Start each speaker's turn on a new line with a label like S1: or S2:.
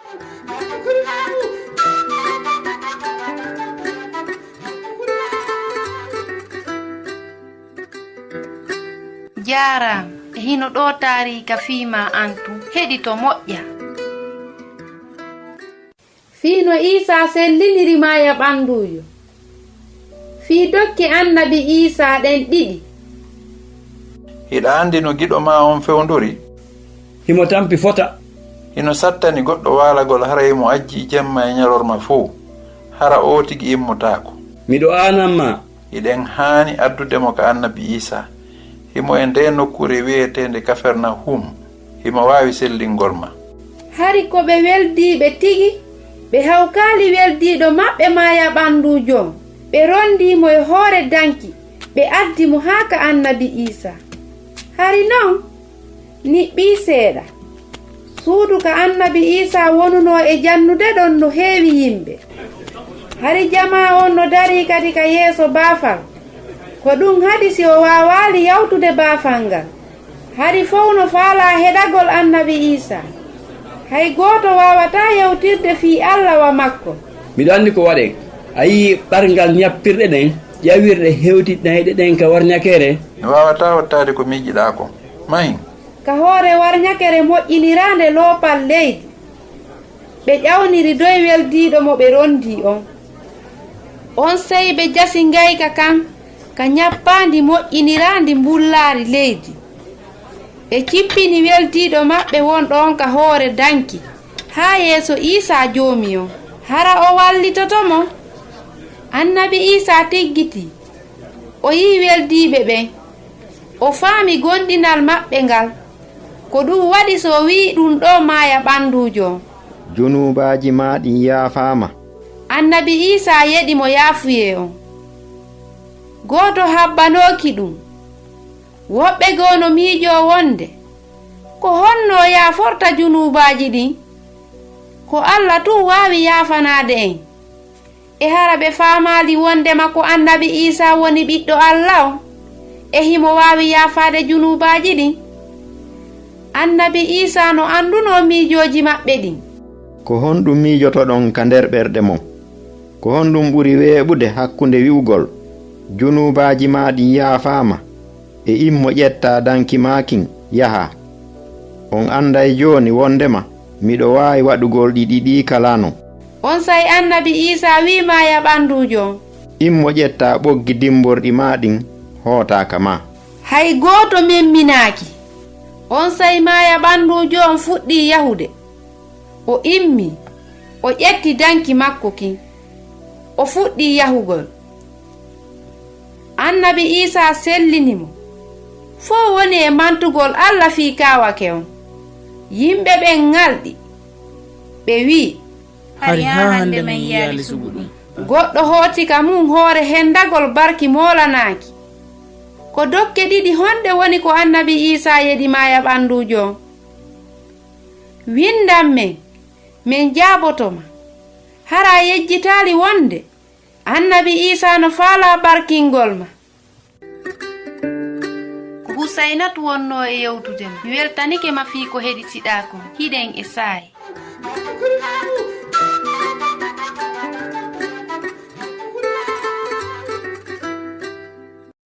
S1: Jaram hino ɗo taarika fiima antu heɗito moƴƴa.
S2: Fiino Isa selliniri maya ɓandujo. Fii Dokke annabi Isa ɗen ɗiɗi.
S3: Hiɗa andi no giɗo ma on fewndori?
S4: Himo tampi fota.
S3: Hino sattani goɗɗo waalagol hara himo ajji jemma e ñalorma fuu hara o tigi immotako.
S4: Miɗo aananma.
S3: Hiɗen haani addudemo ka annabi Isa. Himo e nde nokkure wiyetende Kafernahum. Himo waawi sellingol ma.
S2: Hari ko ɓe weldiɓe tigi, ɓe hawkali weldiɗo maɓɓe maya ɓandujo. Ɓe rondimo e hoore danki, ɓe addimo haa ka annabi Isa. Hari non niɓɓi seeɗa. Suudu ka annabi Isa wonuno e jannude ɗon no heewi yimɓe. Hari jama on no dari kadi ka yeeso baafal. Ko ɗum haɗi si o waawali yawtude baafal ngal. Hari fow no faala heɗagol annabi Isa. Hay gooto wawata yawtirde fii Allah wa makko.
S4: Miɗo andi ko waɗe. A yii ɓarngal ñappirɗe ɗen ƴawirɗe hewtiɗnayɗe ɗen ka warñakere.
S3: Mi wawata wattade ko miijiɗa ko. Mahin.
S2: Ka hoore warñakere moƴƴinirande loopal leydi. Ɓe ƴawniri doy weldiɗo mo ɓe rondi on. On sey ɓe jasi ngayka kan ka ñappandi moƴƴinirandi mbullaari leydi. Ɓe cippini weldiɗo maɓɓe wonɗon ka hoore danki haa yeeso Isa joomi on. Hara o wallitotomo. Annabi Isa tiggiti. O yii weldiɓe ɓen. O faami gonɗinal maɓɓe ngal. Ko ɗum waɗi so wi'i ɗum ɗo maaya ɓandujo.
S5: Junubaji maɗi yaafama.
S2: Annabi Isa yeɗi mo yaafuye on. Gooto habbanoki ɗum. Woɓɓe gono miijo wonde. Ko honno yaaforta junubaji ɗin? Ko Allah tu waawi yaafanade en. E hara ɓe faamali wondema ko annabi Isa woni ɓiɗɗo Allah o. E himo waawi yaafade junubaji ɗin. Annabi Isa no anduno miijoji maɓɓe ɗin.
S5: Ko honɗum miijotoɗon ka nder ɓerɗe mon? Ko honɗum ɓuri weeɓude hakkunde wi'ugol junubaji maɗi yaafama e immo ƴetta danki makin yaha? On anday joni wondema miɗo waawi waɗugol ɗiɗi kalano.
S2: On say annabi Isa wima ya ɓandujo.
S5: Immo ƴetta ɓoggi dimborɗi maɗin hootaka ma.
S2: Hay gooto memminaki. On say maya ɓandujo on fuɗɗi yahude. O immi, o ƴetti danki makko kin. O fuɗɗi yahugol. Annabi Isa sellinimo. Fo woni e mantugol Allah fii kawake on. Yimɓe ɓen ngalɗi. Ɓe wi,
S6: hari ha hande men yaali sugu ɗum.
S2: Goɗɗo hooti ka mum hoore hendagol barki molanaki. Ko dokke ɗiɗi honde woni ko annabi Isa yeɗi maya ɓandujo. Windan men jaabotoma. Hara yejjitali wonde annabi Isa no faala barkingol ma.
S1: Husainatu wonno e yewtudema. Mi weltanike ma fii ko heɗitiɗa kon. Hiɗen e saayi.